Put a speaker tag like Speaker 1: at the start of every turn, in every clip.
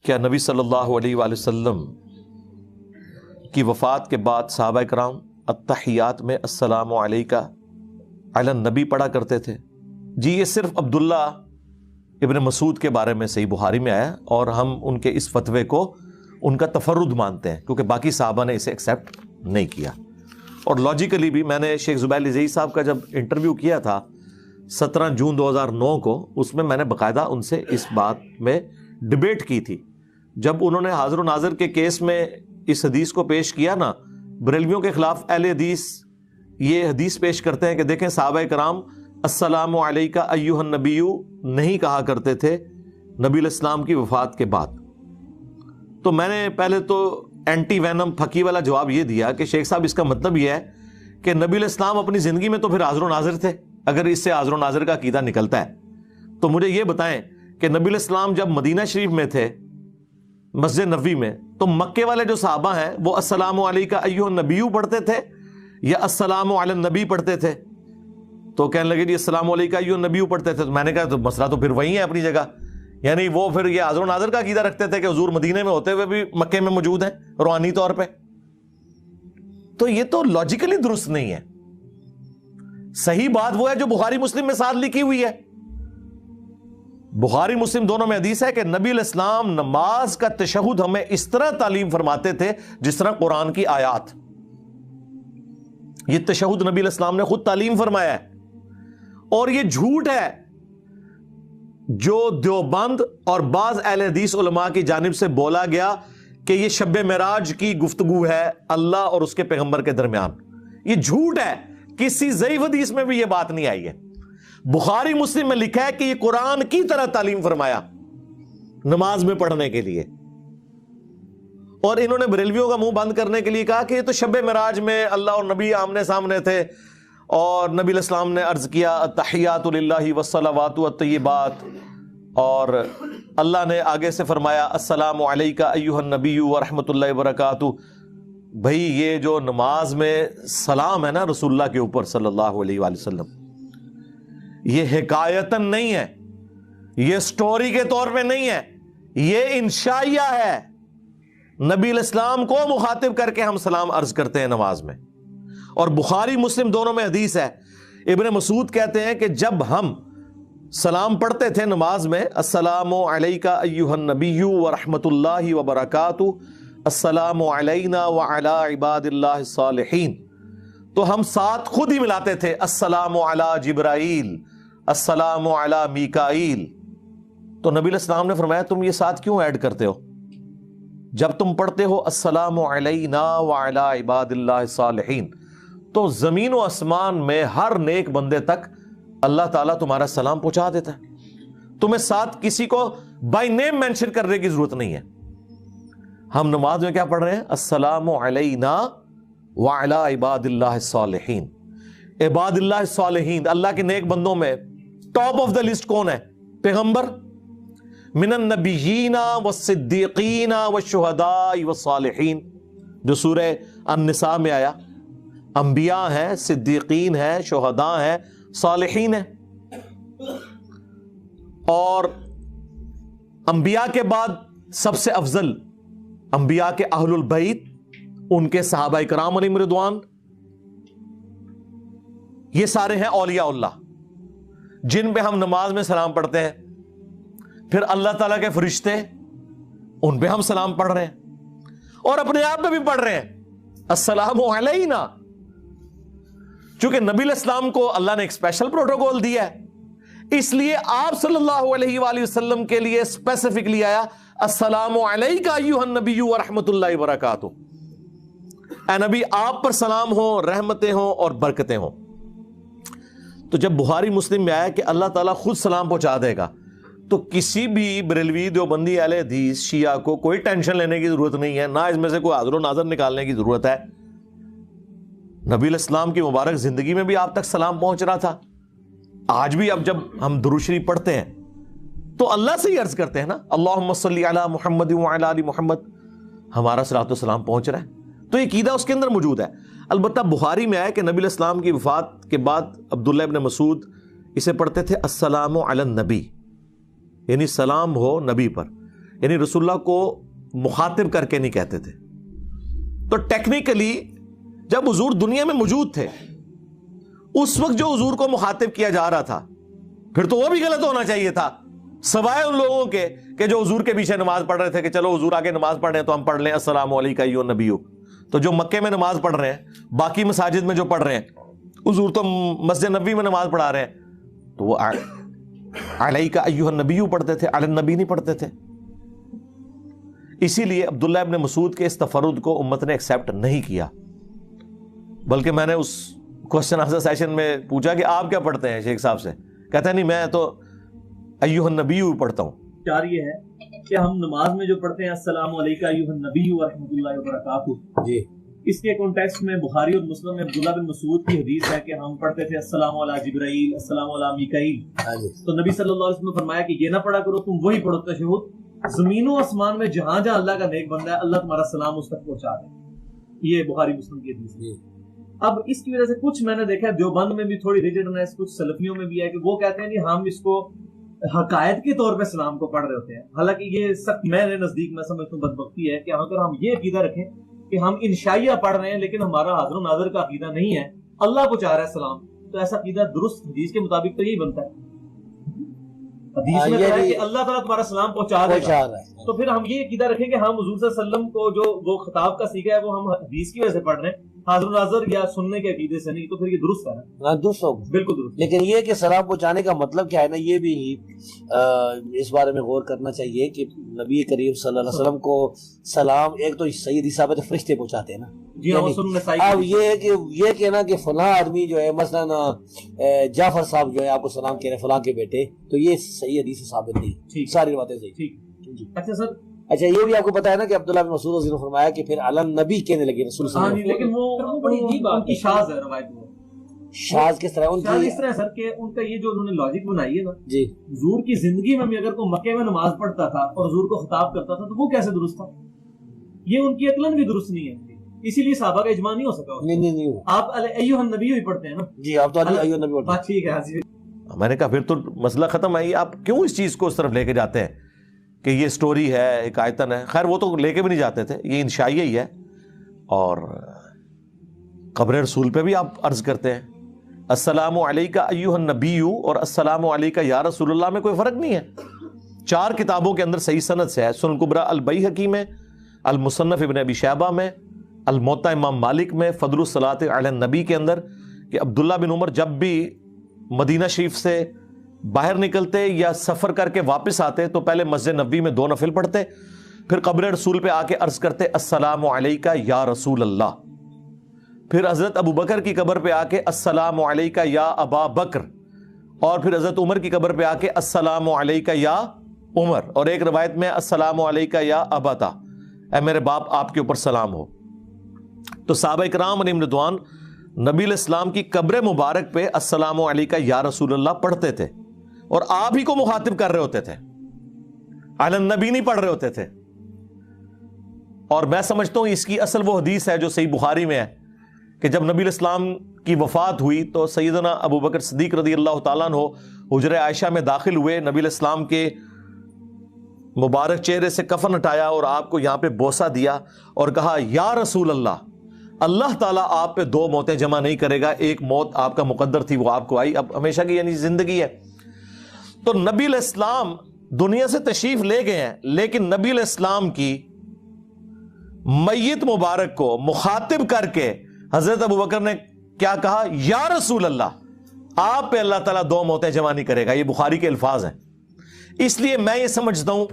Speaker 1: کیا نبی صلی اللہ علیہ وآلہ وسلم کی وفات کے بعد صحابہ کرام التحیات میں السلام علیکہ علی النبی پڑھا کرتے تھے؟ جی یہ صرف عبداللہ ابن مسعود کے بارے میں صحیح بخاری میں آیا، اور ہم ان کے اس فتوے کو ان کا تفرد مانتے ہیں کیونکہ باقی صحابہ نے اسے ایکسیپٹ نہیں کیا۔ اور لاجیکلی بھی میں نے شیخ زبیر لزئی صاحب کا جب انٹرویو کیا تھا 17 جون 2009 کو، اس میں نے باقاعدہ ان سے اس بات میں ڈیبیٹ کی تھی۔ جب انہوں نے حاضر و ناظر کے کیس میں اس حدیث کو پیش کیا نا، بریلویوں کے خلاف اہل حدیث یہ حدیث پیش کرتے ہیں کہ دیکھیں صحابہ کرام السلام علیکہ ایھا النبی نہیں کہا کرتے تھے نبی علیہ السلام کی وفات کے بعد۔ تو میں نے پہلے تو اینٹی وینم پھکی والا جواب یہ دیا کہ شیخ صاحب اس کا مطلب یہ ہے کہ نبی علیہ السلام اپنی زندگی میں تو پھر حاضر و ناظر تھے، اگر اس سے حاضر و ناظر کا عقیدہ نکلتا ہے تو مجھے یہ بتائیں کہ نبی علیہ السلام جب مدینہ شریف میں تھے مسجد نبوی میں، تو مکے والے جو صحابہ ہیں وہ السلام علیکہ ایھا النبی پڑھتے تھے یا السلام علی النبی پڑھتے تھے؟ تو کہنے لگے جی السلام علیکہ ایھا النبی پڑھتے تھے۔ تو میں نے کہا تو مسئلہ تو پھر وہی ہے اپنی جگہ، یعنی وہ پھر یہ حاضر و ناظر کا عقیدہ رکھتے تھے کہ حضور مدینے میں ہوتے ہوئے بھی مکے میں موجود ہیں روحانی طور پہ۔ تو یہ تو لاجیکلی درست نہیں ہے۔ صحیح بات وہ ہے جو بخاری مسلم میں ساتھ لکھی ہوئی ہے۔ بخاری مسلم دونوں میں حدیث ہے کہ نبی علیہ السلام نماز کا تشہد ہمیں اس طرح تعلیم فرماتے تھے جس طرح قرآن کی آیات۔ یہ تشہد نبی علیہ السلام نے خود تعلیم فرمایا ہے، اور یہ جھوٹ ہے جو دیوبند اور بعض اہل حدیث علماء کی جانب سے بولا گیا کہ یہ شب معراج کی گفتگو ہے اللہ اور اس کے پیغمبر کے درمیان۔ یہ جھوٹ ہے، کسی ضعیف حدیث میں بھی یہ بات نہیں آئی ہے۔ بخاری مسلم میں لکھا ہے کہ یہ قرآن کی طرح تعلیم فرمایا نماز میں پڑھنے کے لیے، اور انہوں نے بریلویوں کا منہ بند کرنے کے لیے کہا کہ یہ تو شب معراج میں اللہ اور نبی آمنے سامنے تھے، اور نبی علیہ السلام نے عرض کیا التحیات للہ والصلوات والطیبات، اور اللہ نے آگے سے فرمایا السلام علیکہ ایھا النبی ورحمۃ اللہ وبرکاتہ۔ بھائی یہ جو نماز میں سلام ہے نا رسول اللہ کے اوپر صلی اللہ علیہ وآلہ وسلم، یہ حکایتاً نہیں ہے، یہ سٹوری کے طور پہ نہیں ہے، یہ انشائیہ ہے۔ نبی علیہ السلام کو مخاطب کر کے ہم سلام عرض کرتے ہیں نماز میں، اور بخاری مسلم دونوں میں حدیث ہے۔ ابن مسعود کہتے ہیں کہ جب ہم سلام پڑھتے تھے نماز میں السلام علیکہ ایھا النبی ورحمۃ اللہ وبرکاتہ السلام علینا وعلی عباد اللہ الصالحین، تو ہم ساتھ خود ہی ملاتے تھے السلام علی جبرائیل السلام علی میکائیل۔ تو نبی علیہ السلام نے فرمایا تم یہ ساتھ کیوں ایڈ کرتے ہو؟ جب تم پڑھتے ہو السلام علینا وعلی عباد اللہ الصالحین، تو زمین و آسمان میں ہر نیک بندے تک اللہ تعالیٰ تمہارا سلام پہنچا دیتا ہے، تمہیں ساتھ کسی کو بائی نیم مینشن کرنے کی ضرورت نہیں ہے۔ ہم نماز میں کیا پڑھ رہے ہیں؟ السلام علینا وعلی عباد اللہ الصالحین۔ عباد اللہ الصالحین، اللہ کے نیک بندوں میں ٹاپ آف دا لسٹ کون ہے؟ پیغمبر، من النبیین والصدیقین والشہداء والصالحین، جو سورہ النساء میں آیا۔ انبیاء ہیں، صدیقین ہیں، شہداء ہیں، صالحین ہیں۔ اور انبیاء کے بعد سب سے افضل انبیاء کے اہل البیت، ان کے صحابہ کرام علیہم رضوان، یہ سارے ہیں اولیاء اللہ جن پہ ہم نماز میں سلام پڑھتے ہیں۔ پھر اللہ تعالیٰ کے فرشتے، ان پہ ہم سلام پڑھ رہے ہیں، اور اپنے آپ پہ بھی پڑھ رہے ہیں السلام علینا۔ چونکہ نبی علیہ السلام کو اللہ نے ایک اسپیشل پروٹوکول دیا ہے، اس لیے آپ صلی اللہ علیہ وآلہ وسلم کے لیے اسپیسیفکلی آیا السلام علیکہ ایھا النبی ورحمۃ اللہ وبرکاتہ۔ اے نبی آپ پر سلام ہو، رحمتیں ہوں اور برکتیں ہوں۔ تو جب بخاری مسلم میں آیا کہ اللہ تعالیٰ خود سلام پہنچا دے گا، تو کسی بھی بریلوی دیوبندی اہل حدیث شیعہ کو کوئی ٹینشن لینے کی ضرورت نہیں ہے، نہ اس میں سے کوئی حاضر و ناظر نکالنے کی ضرورت ہے۔ نبی علیہ السلام کی مبارک زندگی میں بھی آپ تک سلام پہنچ رہا تھا۔ آج بھی اب جب ہم درود شریف پڑھتے ہیں تو اللہ سے ہی عرض کرتے ہیں نا اللہم صلی علی محمد وعلی آل محمد، ہمارا صلاۃ و سلام پہنچ رہا ہے، تو یہ عقیدہ اس کے اندر موجود ہے۔ البتہ بخاری میں آیا کہ نبی علیہ السلام کی وفات کے بعد عبداللہ ابن مسعود اسے پڑھتے تھے السلام علی النبی، یعنی سلام ہو نبی پر۔ یعنی رسول اللہ کو مخاطب کر کے نہیں کہتے تھے. تو ٹیکنیکلی جب حضور دنیا میں موجود تھے اس وقت جو حضور کو مخاطب کیا جا رہا تھا پھر تو وہ بھی غلط ہونا چاہیے تھا، سوائے ان لوگوں کے کہ جو حضور کے پیچھے نماز پڑھ رہے تھے کہ چلو حضور آگے نماز پڑھ رہے ہیں تو ہم پڑھ لیں السلام علیکم ایھا النبی. تو جو مکے میں نماز پڑھ رہے ہیں، باقی مساجد میں جو پڑھ رہے ہیں، حضور تو مسجد نبوی میں نماز پڑھا رہے ہیں، تو وہ علیکہ ایھا النبی پڑھتے تھے، علی النبی نہیں پڑھتے تھے. اسی لیے عبداللہ ابن مسعود کے اس تفرد کو امت نے ایکسیپٹ نہیں کیا، بلکہ میں نے اس کوسچن آنسر سیشن میں پوچھا کہ آپ کیا پڑھتے ہیں شیخ صاحب سے، کہتا ہے نہیں میں تو ایھا النبی پڑھتا ہوں.
Speaker 2: چار یہ ہے کہ ہم نماز میں جو پڑھتے ہیں السلام علیکم ایھا النبی ورحمۃ اللہ وبرکاتہ، جی اس کے کانٹیکسٹ میں بخاری اور مسلم میں عبداللہ بن مسعود کی حدیث ہے کہ ہم پڑھتے تھے السلام علی جبرائیل، السلام علی میکائیل. تو نبی صلی اللہ علیہ وسلم نے فرمایا کہ یہ نہ پڑھا کرو، تم وہی پڑھو تشہد. زمین و آسمان میں جہاں جہاں اللہ کا نیک بندہ ہے اللہ تمہارا سلام اس تک پہنچا دے. یہ بخاری مسلم کی حدیث ہے. اب اس کی وجہ سے کچھ میں نے دیکھا ہے دیوبند میں بھی تھوڑی ریجڈنس، کچھ سلفیوں میں بھی ہے کہ وہ کہتے ہیں کہ ہم اس کو حقائق کے طور پہ سلام کو پڑھ رہے ہوتے ہیں. حالانکہ یہ سخت میرے نزدیک میں سمجھتا ہوں بدبختی ہے کہ اگر ہم یہ عقیدہ رکھیں کہ ہم انشائیہ پڑھ رہے ہیں لیکن ہمارا حاضر و ناظر کا عقیدہ نہیں ہے، اللہ کو چاہ رہا ہے سلام، تو ایسا عقیدہ درست حدیث کے مطابق تو یہی بنتا ہے. حدیث میں کہا ہے کہ اللہ تعالیٰ تمہارا سلام پہنچا رہا ہے، تو پھر ہم یہ عقیدہ رکھیں کہ ہم حضور صلی اللہ علیہ وسلم کو جو وہ خطاب کا سیکھا ہے وہ ہم حدیث کی وجہ سے پڑھ رہے ہیں، حاضر و ناظر یا سننے کے عقیدے سے نہیں، تو پھر یہ درست ہے نا؟
Speaker 3: درست ہوگا،
Speaker 2: بالکل درست.
Speaker 3: لیکن یہ کہ سلام پہنچانے کا مطلب کیا ہے نا، یہ بھی اس بارے میں غور کرنا چاہیے کہ نبی کریم صلی اللہ علیہ وسلم کو سلام ایک تو صحیح حدیث ثابت ہے فرشتے پہنچاتے ہیں نا. اب یہ کہنا کہ فلاں آدمی جو ہے مثلا جعفر صاحب جو ہے آپ کو سلام کہہ رہے ہیں فلاں کے بیٹے، تو یہ صحیح حدیث ثابت نہیں، ساری باتیں صحیح.
Speaker 2: اچھا سر،
Speaker 3: اچھا یہ بھی آپ کو پتا ہے نا کہ عبداللہ بن مسعود رضی اللہ عنہ نے فرمایا کہ پھر علی النبی کہنے لگے رسول صلی اللہ علیہ وسلم.
Speaker 2: لیکن وہ بڑی عجیب بات کی شاذ ہے روایت میں.
Speaker 3: شاذ کس طرح؟ ان کی
Speaker 2: اس طرح سر کہ ان کا یہ جو انہوں نے لاجک بنائی ہے نا
Speaker 3: جی،
Speaker 2: حضور کی زندگی میں بھی اگر کوئی مکے میں نماز پڑھتا تھا اور حضور کو خطاب کرتا تھا تو وہ کیسے درست تھا؟ یہ ان کی عقلاً بھی درست نہیں ہے، اسی لیے صحابہ کا اجماع نہیں ہو سکا.
Speaker 3: نہیں
Speaker 2: آپ ایھا النبی ہی پڑھتے ہیں نا؟
Speaker 3: جی آپ تو ایھا النبی پڑھتے ہیں.
Speaker 2: ٹھیک ہے.
Speaker 1: میں نے کہا پھر تو مسئلہ ختم ہے، آپ کیوں اس چیز کو اس طرف لے کے جاتے ہیں کہ یہ سٹوری ہے، ایک آیتن ہے. خیر وہ تو لے کے بھی نہیں جاتے تھے، یہ انشائیہ ہی ہے. اور قبر رسول پہ بھی آپ عرض کرتے ہیں السلام علیکہ ایھا النبی اور السلام علیکہ یا رسول اللہ میں کوئی فرق نہیں ہے. 4 کتابوں کے اندر صحیح سند سے ہے، سنن کبریٰ البیہقی میں، المصنف ابن ابی شیبہ میں، الموطا امام مالک میں، فضل الصلاۃ علی النبی کے اندر، کہ عبداللہ بن عمر جب بھی مدینہ شریف سے باہر نکلتے یا سفر کر کے واپس آتے تو پہلے مسجد نبوی میں 2 نفل پڑھتے، پھر قبر رسول پہ آ کے عرض کرتے السلام علیکہ یا رسول اللہ. پھر حضرت ابو بکر کی قبر پہ آ کے السلام علیکہ یا ابا بکر، اور پھر حضرت عمر کی قبر پہ آ کے السلام علیکہ یا عمر، اور ایک روایت میں السلام علیکہ یا ابتا، اے میرے باپ آپ کے اوپر سلام ہو. تو صحابہ کرام علیہم رضوان نبی علیہ السلام کی قبر مبارک پہ السلام علیکہ یا رسول اللہ پڑھتے تھے، اور آپ ہی کو مخاطب کر رہے ہوتے تھے، علی النبی نہیں پڑھ رہے ہوتے تھے. اور میں سمجھتا ہوں اس کی اصل وہ حدیث ہے جو صحیح بخاری میں ہے کہ جب نبی علیہ السلام کی وفات ہوئی تو سیدنا ابو بکر صدیق رضی اللہ تعالیٰ عنہ حجرہ عائشہ میں داخل ہوئے، نبی علیہ السلام کے مبارک چہرے سے کفن ہٹایا اور آپ کو یہاں پہ بوسہ دیا اور کہا یا رسول اللہ، اللہ تعالیٰ آپ پہ 2 موتیں جمع نہیں کرے گا، ایک موت آپ کا مقدر تھی وہ آپ کو آئی، اب ہمیشہ کی یعنی زندگی ہے. تو نبی علیہ السلام دنیا سے تشریف لے گئے ہیں، لیکن نبی علیہ السلام کی میت مبارک کو مخاطب کر کے حضرت ابو بکر نے کیا کہا؟ یا رسول اللہ، آپ پہ اللہ تعالیٰ 2 موتیں جمع نہیں کرے گا. یہ بخاری کے الفاظ ہیں. اس لیے میں یہ سمجھتا ہوں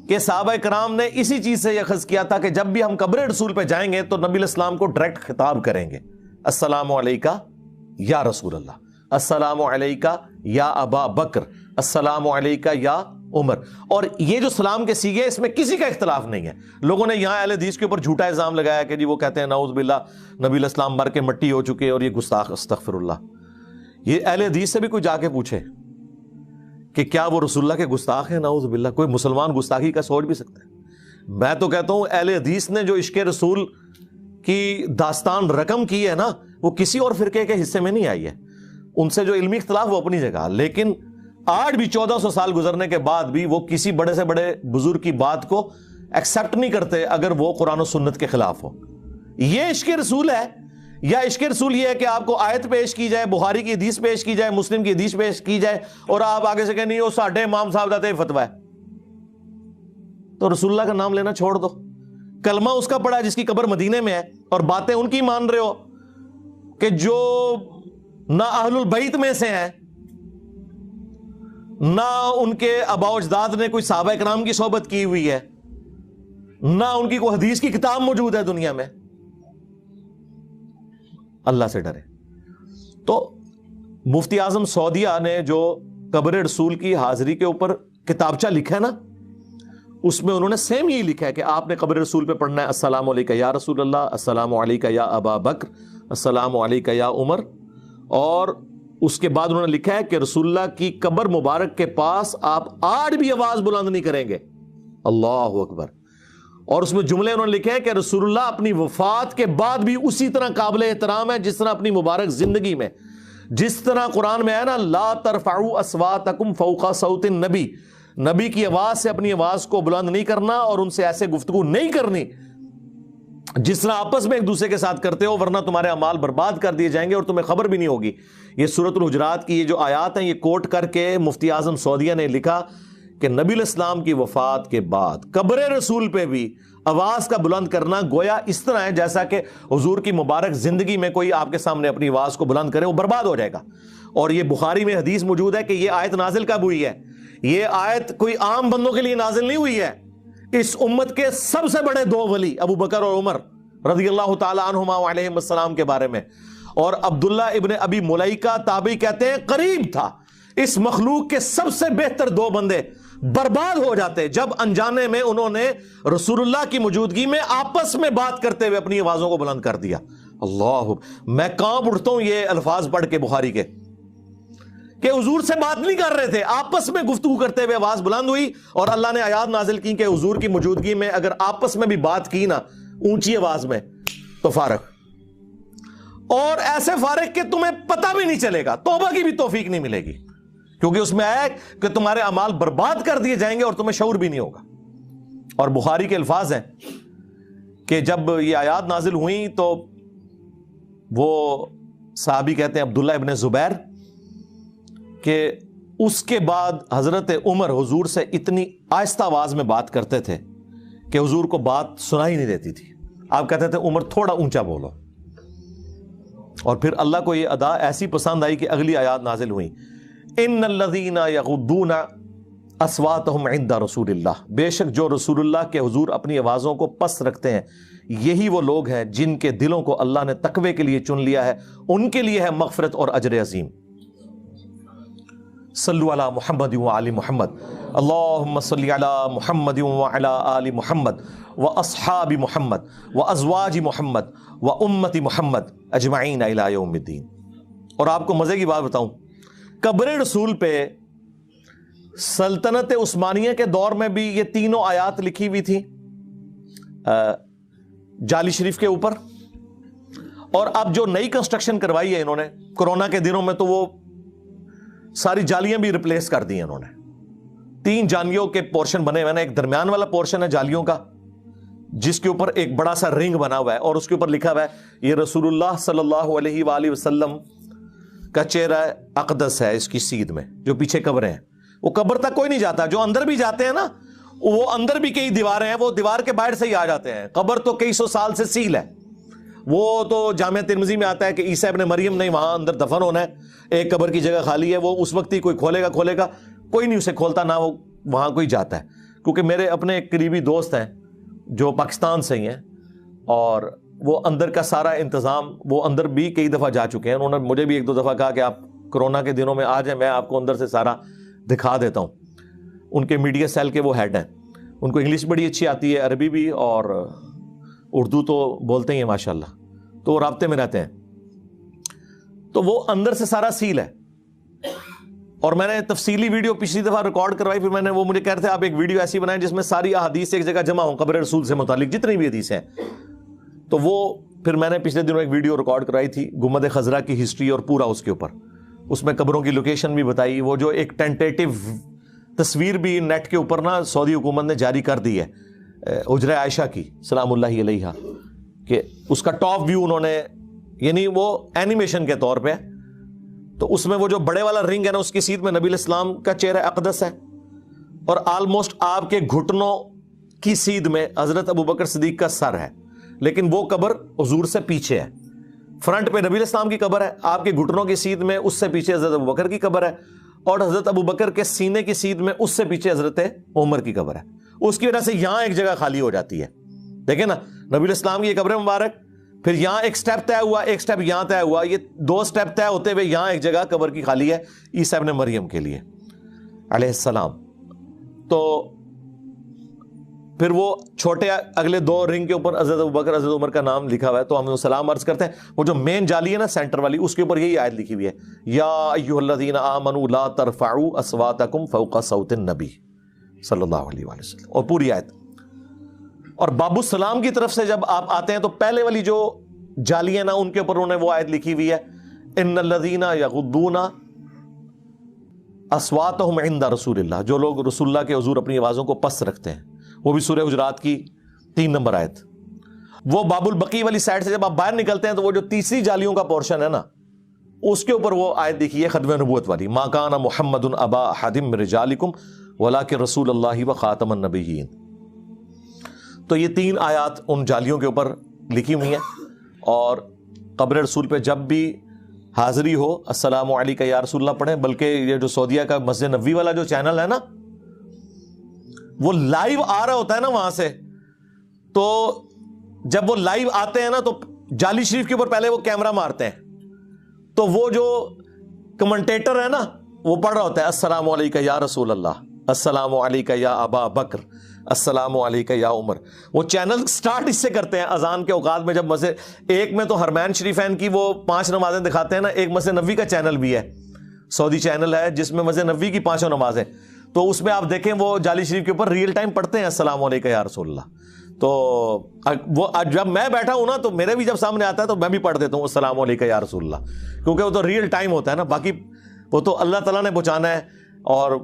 Speaker 1: کہ صحابہ کرام نے اسی چیز سے یہ اخذ کیا تھا کہ جب بھی ہم قبر رسول پہ جائیں گے تو نبی علیہ السلام کو ڈائریکٹ خطاب کریں گے السلام علیکہ یا رسول اللہ، السلام علیکہ یا ابا بکر، السلام علیکہ یا عمر. اور یہ جو سلام کے سیغے اس میں کسی کا اختلاف نہیں ہے. لوگوں نے یہاں اہل حدیث کے اوپر جھوٹا الزام لگایا کہ جی وہ کہتے ہیں نعوذ باللہ نبی علیہ السلام مر کے مٹی ہو چکے اور یہ گستاخ، استغفر اللہ. یہ اہل حدیث سے بھی کوئی جا کے پوچھے کہ کیا وہ رسول اللہ کے گستاخ ہیں؟ نعوذ باللہ. کوئی مسلمان گستاخی کا سوچ بھی سکتا ہے؟ میں تو کہتا ہوں اہل حدیث نے جو عشق رسول کی داستان رقم کی ہے نا وہ کسی اور فرقے کے حصے میں نہیں آئی ہے. ان سے جو علمی اختلاف وہ اپنی جگہ، لیکن آج بھی 1400 سال گزرنے کے بعد بھی وہ کسی بڑے سے بڑے بزرگ کی بات کو ایکسپٹ نہیں کرتے اگر وہ قرآن و سنت کے خلاف ہو. یہ عشق رسول ہے. یا عشق رسول یہ ہے کہ آپ کو آیت پیش کی جائے, بخاری کی حدیث پیش کی جائے, مسلم کی حدیث پیش کی جائے, اور آپ آگے سے کہیں نہیں وہ ساڈے امام صاحب دا تے فتویٰ ہے, تو رسول اللہ کا نام لینا چھوڑ دو. کلمہ اس کا پڑا جس کی قبر مدینے میں ہے, اور باتیں ان کی مان رہے ہو کہ جو نہ اہل البیت میں سے ہیں, نہ ان کے آباء و اجداد نے کوئی صحابہ کرام کی صحبت کی ہوئی ہے, نہ ان کی کوئی حدیث کی کتاب موجود ہے دنیا میں. اللہ سے ڈرے. تو مفتی اعظم سعودیہ نے جو قبر رسول کی حاضری کے اوپر کتابچہ لکھا ہے نا, اس میں انہوں نے سیم یہی لکھا ہے کہ آپ نے قبر رسول پہ پڑھنا ہے السلام علیکہ یا رسول اللہ, السلام علیکہ یا ابا بکر, السلام علیکہ یا عمر. اور اس کے بعد انہوں نے لکھا ہے کہ رسول اللہ کی قبر مبارک کے پاس آپ آج بھی آواز بلند نہیں کریں گے. اللہ اکبر. اور اس میں جملے انہوں نے لکھے ہیں کہ رسول اللہ اپنی وفات کے بعد بھی اسی طرح قابل احترام ہے جس طرح اپنی مبارک زندگی میں. جس طرح قرآن میں ہے نا, لا ترفعوا اصواتکم فوق صوت النبی, نبی کی آواز سے اپنی آواز کو بلند نہیں کرنا اور ان سے ایسے گفتگو نہیں کرنی جس طرح آپس میں ایک دوسرے کے ساتھ کرتے ہو, ورنہ تمہارے اعمال برباد کر دیے جائیں گے اور تمہیں خبر بھی نہیں ہوگی. یہ سورۃ الحجرات کی یہ جو آیات ہیں یہ کوٹ کر کے مفتی اعظم سعودیہ نے لکھا کہ نبی الاسلام کی وفات کے بعد قبر رسول پہ بھی آواز کا بلند کرنا گویا اس طرح ہے جیسا کہ حضور کی مبارک زندگی میں کوئی آپ کے سامنے اپنی آواز کو بلند کرے, وہ برباد ہو جائے گا. اور یہ بخاری میں حدیث موجود ہے کہ یہ آیت نازل کب ہوئی ہے. یہ آیت کوئی عام بندوں کے لیے نازل نہیں ہوئی ہے. اس امت کے سب سے بڑے دو ولی ابو بکر اور عمر رضی اللہ تعالی عنہما علیہم السلام کے بارے میں, اور عبداللہ ابن ابی ملیکہ تابعی کہتے ہیں قریب تھا اس مخلوق کے سب سے بہتر دو بندے برباد ہو جاتے جب انجانے میں انہوں نے رسول اللہ کی موجودگی میں آپس میں بات کرتے ہوئے اپنی آوازوں کو بلند کر دیا. اللہ, میں کانپ اٹھتا ہوں یہ الفاظ پڑھ کے بخاری کے, کہ حضور سے بات نہیں کر رہے تھے, آپس میں گفتگو کرتے ہوئے آواز بلند ہوئی, اور اللہ نے آیات نازل کی کہ حضور کی موجودگی میں اگر آپس میں بھی بات کی نا اونچی آواز میں تو فارغ, اور ایسے فارغ کہ تمہیں پتہ بھی نہیں چلے گا, توبہ کی بھی توفیق نہیں ملے گی, کیونکہ اس میں آیا کہ تمہارے اعمال برباد کر دیے جائیں گے اور تمہیں شعور بھی نہیں ہوگا. اور بخاری کے الفاظ ہیں کہ جب یہ آیات نازل ہوئیں تو وہ صحابی کہتے ہیں عبداللہ ابن زبیر کہ اس کے بعد حضرت عمر حضور سے اتنی آہستہ آواز میں بات کرتے تھے کہ حضور کو بات سنائی نہیں دیتی تھی. آپ کہتے تھے عمر تھوڑا اونچا بولو, اور پھر اللہ کو یہ ادا ایسی پسند آئی کہ اگلی آیات نازل ہوئیں, ان الذین یغضون اصواتهم عند رسول اللہ, بے شک جو رسول اللہ کے حضور اپنی آوازوں کو پست رکھتے ہیں یہی وہ لوگ ہیں جن کے دلوں کو اللہ نے تقوی کے لیے چن لیا ہے, ان کے لیے ہے مغفرت اور اجر عظیم. صلو علی محمد و آل محمد, اللہم صلی علی محمد و علی آل محمد و اصحاب محمد و ازواج محمد و امت محمد اجمعین الی یوم الدین. اور آپ کو مزے کی بات بتاؤں, قبر رسول پہ سلطنت عثمانیہ کے دور میں بھی یہ تینوں آیات لکھی ہوئی تھی جالی شریف کے اوپر, اور اب جو نئی کنسٹرکشن کروائی ہے انہوں نے کورونا کے دنوں میں تو وہ ساری جالیاں بھی ریپلیس کر دی ہیں انہوں نے. 3 جالیوں کے پورشن بنے ہوئے ہیں, ایک درمیان والا پورشن ہے جالیوں کا جس کے اوپر ایک بڑا سا رنگ بنا ہوا ہے, اور اس کے اوپر لکھا ہوا ہے یہ رسول اللہ صلی اللہ علیہ وآلہ وسلم کا چہرہ اقدس ہے, اس کی سیدھ میں جو پیچھے قبریں ہیں وہ قبر تک کوئی نہیں جاتا, جو اندر بھی جاتے ہیں نا وہ اندر بھی کئی دیواریں ہیں, وہ دیوار کے باہر سے ہی آ جاتے ہیں. قبر تو کئی سو سال سے سیل ہے, وہ تو جامعہ ترمذی میں آتا ہے کہ عیسیٰ ابن مریم نہیں وہاں اندر دفن ہونا ہے, ایک قبر کی جگہ خالی ہے, وہ اس وقت ہی کوئی کھولے گا, کوئی نہیں اسے کھولتا, نہ وہ وہاں کوئی جاتا ہے. کیونکہ میرے اپنے ایک قریبی دوست ہیں جو پاکستان سے ہی ہیں, اور وہ اندر کا سارا انتظام وہ اندر بھی کئی دفعہ جا چکے ہیں. انہوں نے مجھے بھی 1-2 دفعہ کہا کہ آپ کورونا کے دنوں میں آ جائیں, میں آپ کو اندر سے سارا دکھا دیتا ہوں. ان کے میڈیا سیل کے وہ ہیڈ ہیں, ان کو انگلش بڑی اچھی آتی ہے, عربی بھی, اور اردو تو بولتے ہی ہیں ماشاءاللہ, تو وہ رابطے میں رہتے ہیں. تو وہ اندر سے سارا سیل ہے, اور میں نے تفصیلی ویڈیو پچھلی دفعہ ریکارڈ کروائی, پھر میں نے وہ مجھے کہہ رہے تھے آپ ایک ویڈیو ایسی بنائیں جس میں ساری احادیث ایک جگہ جمع ہوں قبر رسول سے متعلق جتنی بھی حدیث ہیں. تو وہ پھر میں نے پچھلے دنوں ایک ویڈیو ریکارڈ کرائی تھی گنبد خضرا کی ہسٹری اور پورا اس کے اوپر, اس میں قبروں کی لوکیشن بھی بتائی. وہ جو ایک ٹینٹیٹو تصویر بھی نیٹ کے اوپر نا سعودی حکومت نے جاری کر دی ہے حجرہ عائشہ کی سلام اللہ علیہا, کہ اس کا ٹاپ ویو انہوں نے, یعنی وہ اینیمیشن کے طور پہ, تو اس میں وہ جو بڑے والا رنگ ہے نا اس کی سیدھ میں نبی علیہ السلام کا چہرہ اقدس ہے, اور آلموسٹ آپ کے گھٹنوں کی سیدھ میں حضرت ابو بکر صدیق کا سر ہے, لیکن وہ قبر حضور سے پیچھے ہے. فرنٹ پہ نبی علیہ السلام کی قبر ہے, آپ کے گھٹنوں کی سیدھ میں اس سے پیچھے حضرت ابو بکر کی قبر ہے, اور حضرت ابو بکر کے سینے کی سیدھ میں اس سے پیچھے حضرت عمر کی قبر ہے. اس کی وجہ سے یہاں ایک جگہ خالی ہو جاتی ہے. دیکھیں نا نبی علیہ السلام کی یہ قبر مبارک, پھر یہاں ایک سٹیپ طے ہوا, ایک سٹیپ یہاں طے ہوا, یہ 2 سٹیپ طے ہوتے ہوئے یہاں ایک جگہ قبر کی خالی ہے عیسیٰ ابن مریم کے لیے علیہ السلام. تو پھر وہ چھوٹے اگلے 2 رنگ کے اوپر حضرت ابوبکر حضرت عمر کا نام لکھا ہوا ہے, تو ہم وہ سلام عرض کرتے ہیں. وہ جو مین جالی ہے نا سینٹر والی, اس کے اوپر یہی آیت لکھی ہوئی ہے, یا ایھا الذین آمنوا لا ترفعوا اصواتکم فوق صوت النبی صلی اللہ علیہ وآلہ وسلم, اور پوری آیت. اور باب السلام کی طرف سے جب آپ آتے ہیں تو پہلے والی جو جالی ہے نا ان کے اوپر انہوں نے وہ آیت لکھی ہوئی ہے, ان الذین یغضون اصواتہم عند رسول اللہ, جو لوگ رسول اللہ کے حضور اپنی آوازوں کو پست رکھتے ہیں. وہ بھی سورہ حجرات کی 3 نمبر آیت. وہ باب البقی والی سائڈ سے جب آپ باہر نکلتے ہیں تو وہ جو تیسری جالیوں کا پورشن ہے نا اس کے اوپر وہ آیت دیکھی ہے ختم نبوت والی, ما کان محمد ابا احد من رجالکم ولکن رسول اللہ وخاتم النبیین. تو یہ 3 آیات ان جالیوں کے اوپر لکھی ہوئی ہیں, اور قبر رسول پہ جب بھی حاضری ہو السلام علیکہ یا رسول اللہ پڑھیں. بلکہ یہ جو سعودیہ کا مسجد نبوی والا جو چینل ہے نا وہ لائیو آ رہا ہوتا ہے نا وہاں سے, تو جب وہ لائیو آتے ہیں نا تو جالی شریف کے اوپر پہلے وہ کیمرہ مارتے ہیں, تو وہ جو کمنٹیٹر ہے نا وہ پڑھ رہا ہوتا ہے السلام علیکہ یا رسول اللہ, السلام علیکہ یا ابا بکر, السلام علیکہ یا عمر. وہ چینل سٹارٹ اس سے کرتے ہیں اذان کے اوقات میں, جب مسجد ایک میں تو حرمین شریفین کی وہ 5 نمازیں دکھاتے ہیں نا, ایک مسجد نبوی کا چینل بھی ہے, سعودی چینل ہے جس میں مسجد نبوی کی 5 نمازیں, تو اس میں آپ دیکھیں وہ جالی شریف کے اوپر ریئل ٹائم پڑھتے ہیں السلام علیکہ یا رسول اللہ. تو وہ جب میں بیٹھا ہوں نا تو میرے بھی جب سامنے آتا ہے تو میں بھی پڑھ دیتا ہوں السلام علیکہ یا رسول اللہ, کیونکہ وہ تو ریئل ٹائم ہوتا ہے نا. باقی وہ تو اللہ تعالیٰ نے پہنچانا ہے. اور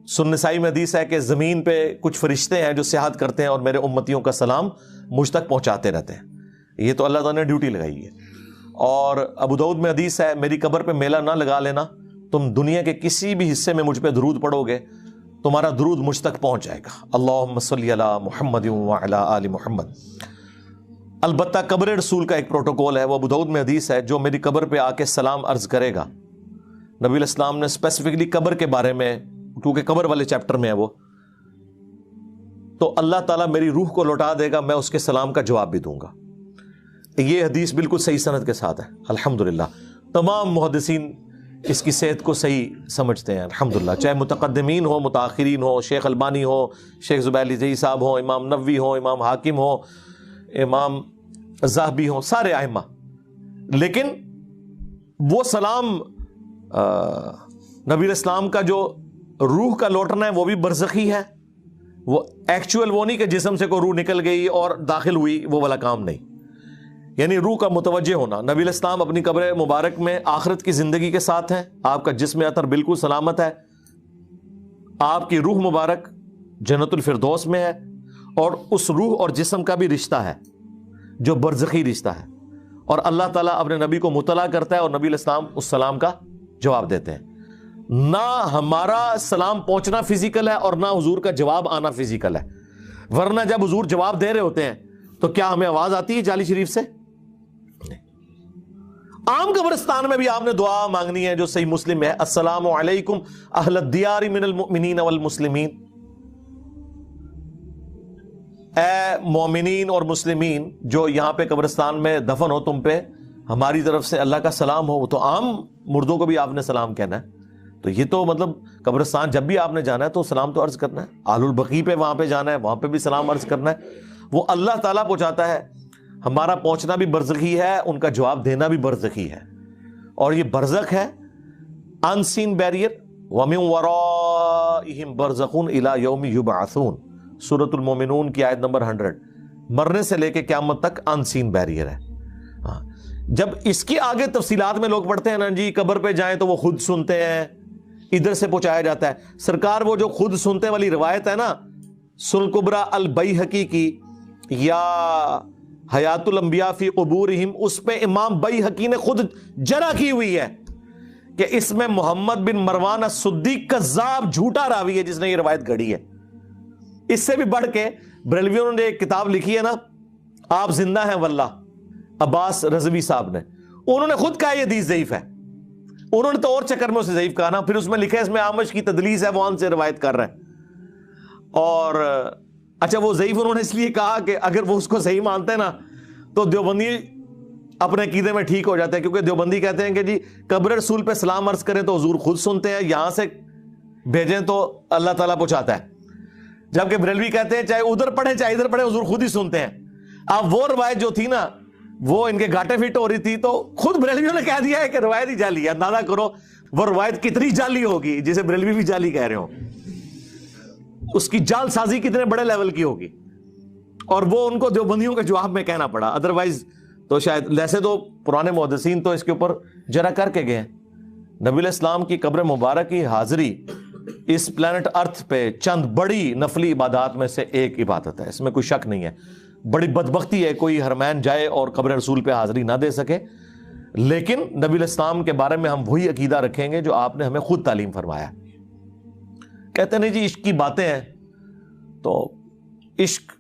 Speaker 1: سنن نسائی میں حدیث ہے کہ زمین پہ کچھ فرشتے ہیں جو سیاحت کرتے ہیں اور میرے امتیوں کا سلام مجھ تک پہنچاتے رہتے ہیں. یہ تو اللہ تعالیٰ نے ڈیوٹی لگائی ہے. اور ابو داؤد میں حدیث ہے, میری قبر پہ میلہ نہ لگا لینا, تم دنیا کے کسی بھی حصے میں مجھ پہ درود پڑھو گے تمہارا درود مجھ تک پہنچ جائے گا. اللہم صلی علی محمد وعلی آل محمد. البتہ قبر رسول کا ایک پروٹوکول ہے, وہ ابو داؤد میں حدیث ہے, جو میری قبر پہ آ کے سلام عرض کرے گا. نبی علیہ السلام نے اسپیسیفکلی قبر کے بارے میں, کیونکہ قبر والے چیپٹر میں ہے وہ, تو اللہ تعالیٰ میری روح کو لوٹا دے گا, میں اس کے سلام کا جواب بھی دوں گا. یہ حدیث بالکل صحیح سند کے ساتھ ہے الحمدللہ. تمام محدثین اس کی صحت کو صحیح سمجھتے ہیں الحمدللہ, چاہے متقدمین ہو متاخرین ہو, شیخ البانی ہو, شیخ زبیر علی صاحب ہو, امام نووی ہو, امام حاکم ہو, امام ذہبی ہو, سارے ائمہ. لیکن وہ سلام نبی علیہ السلام کا جو روح کا لوٹنا ہے وہ بھی برزخی ہے, وہ ایکچوئل وہ نہیں کہ جسم سے کوئی روح نکل گئی اور داخل ہوئی, وہ والا کام نہیں. یعنی روح کا متوجہ ہونا. نبی علیہ السلام اپنی قبر مبارک میں آخرت کی زندگی کے ساتھ ہیں, آپ کا جسم اطہر بالکل سلامت ہے, آپ کی روح مبارک جنت الفردوس میں ہے, اور اس روح اور جسم کا بھی رشتہ ہے جو برزخی رشتہ ہے, اور اللہ تعالیٰ اپنے نبی کو مطلع کرتا ہے اور نبی علیہ السلام اس سلام کا جواب دیتے ہیں. نہ ہمارا سلام پہنچنا فزیکل ہے اور نہ حضور کا جواب آنا فزیکل ہے, ورنہ جب حضور جواب دے رہے ہوتے ہیں تو کیا ہمیں آواز آتی ہے جالی شریف سے؟ عام قبرستان میں بھی آپ نے دعا مانگنی ہے جو صحیح مسلم ہے, السلام علیکم اہل الدیار من المؤمنین والمسلمین, اے مومنین اور مسلمین جو یہاں پہ قبرستان میں دفن ہو, تم پہ ہماری طرف سے اللہ کا سلام ہو. وہ تو عام مردوں کو بھی آپ نے سلام کہنا ہے. تو یہ تو مطلب قبرستان جب بھی آپ نے جانا ہے تو سلام تو عرض کرنا ہے. آل البقیع پہ وہاں پہ جانا ہے, وہاں پہ بھی سلام عرض کرنا ہے. وہ اللہ تعالیٰ پہنچاتا ہے, ہمارا پہنچنا بھی برزخی ہے, ان کا جواب دینا بھی برزخی ہے. اور یہ برزخ ہے ان سین بیریئر, وَمِن وَرَائِهِمْ بَرْزَخٌ إِلَى يَوْمِ يُبْعَثُونَ, سورۃ المومنون کی آیت نمبر 100. مرنے سے لے کے قیامت تک ان سین بیریئر ہے. جب اس کی آگے تفصیلات میں لوگ پڑھتے ہیں نا جی قبر پہ جائیں تو وہ خود سنتے ہیں، ادھر سے پہنچایا جاتا ہے. سرکار وہ جو خود سنتے والی روایت ہے نا سنن کبریٰ البیہقی کی یا حیات الانبیاء فی قبورہم، اس پہ امام بیہقی نے خود جرح کی ہوئی ہے کہ اس میں محمد بن مروان السدی کذاب جھوٹا راوی ہے جس نے یہ روایت گھڑی ہے. اس سے بھی بڑھ کے بریلویوں نے ایک کتاب لکھی ہے نا آپ زندہ ہیں واللہ، عباس رضوی صاحب نے، انہوں نے خود کہا یہ حدیث ضعیف ہے. انہوں نے تو اور چکر میں اسے ضعیف کہا نا، پھر اس میں لکھا ہے اس میں اعمش کی تدلیس ہے، وہ ان سے روایت کر رہے ہیں. اور اچھا وہ ضعیف انہوں نے اس لیے کہا کہ اگر وہ اس کو صحیح مانتے ہیں نا تو دیوبندی اپنے عقیدے میں ٹھیک ہو جاتے ہیں، کیونکہ دیوبندی کہتے ہیں کہ جی قبر رسول پہ سلام عرض کریں تو حضور خود سنتے ہیں، یہاں سے بھیجیں تو اللہ تعالیٰ پہنچاتا ہے. جبکہ بریلوی کہتے ہیں چاہے ادھر پڑھیں چاہے ادھر پڑھیں حضور خود ہی سنتے ہیں. اب وہ روایت جو تھی نا وہ ان کے گھاٹے فٹ ہو رہی تھی تو خود بریلویوں نے کہہ دیا ہے کہ روایت ہی جعلی ہے. اندازہ کرو وہ روایت کتنی جعلی ہوگی جسے بریلوی بھی جعلی کہہ رہے ہو، اس کی جعل سازی کتنے بڑے لیول کی ہوگی. اور وہ ان کو دیوبندیوں کے جواب میں کہنا پڑا، ادروائز تو شاید. ویسے تو پرانے محدثین تو اس کے اوپر جرح کر کے گئے. نبی علیہ السلام کی قبر مبارک کی حاضری اس پلانٹ ارتھ پہ چند بڑی نفلی عبادات میں سے ایک عبادت ہے، اس میں کوئی شک نہیں ہے. بڑی بدبختی ہے کوئی حرمین جائے اور قبر رسول پہ حاضری نہ دے سکے، لیکن نبی علیہ السلام کے بارے میں ہم وہی عقیدہ رکھیں گے جو آپ نے ہمیں خود تعلیم فرمایا. کہتے نہیں جی عشق کی باتیں ہیں، تو عشق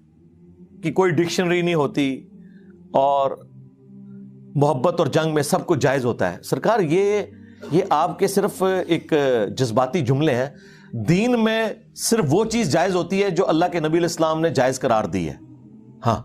Speaker 1: کی کوئی ڈکشنری نہیں ہوتی اور محبت اور جنگ میں سب کچھ جائز ہوتا ہے. سرکار یہ آپ کے صرف ایک جذباتی جملے ہیں. دین میں صرف وہ چیز جائز ہوتی ہے جو اللہ کے نبی علیہ السلام نے جائز قرار دی ہے. ہاں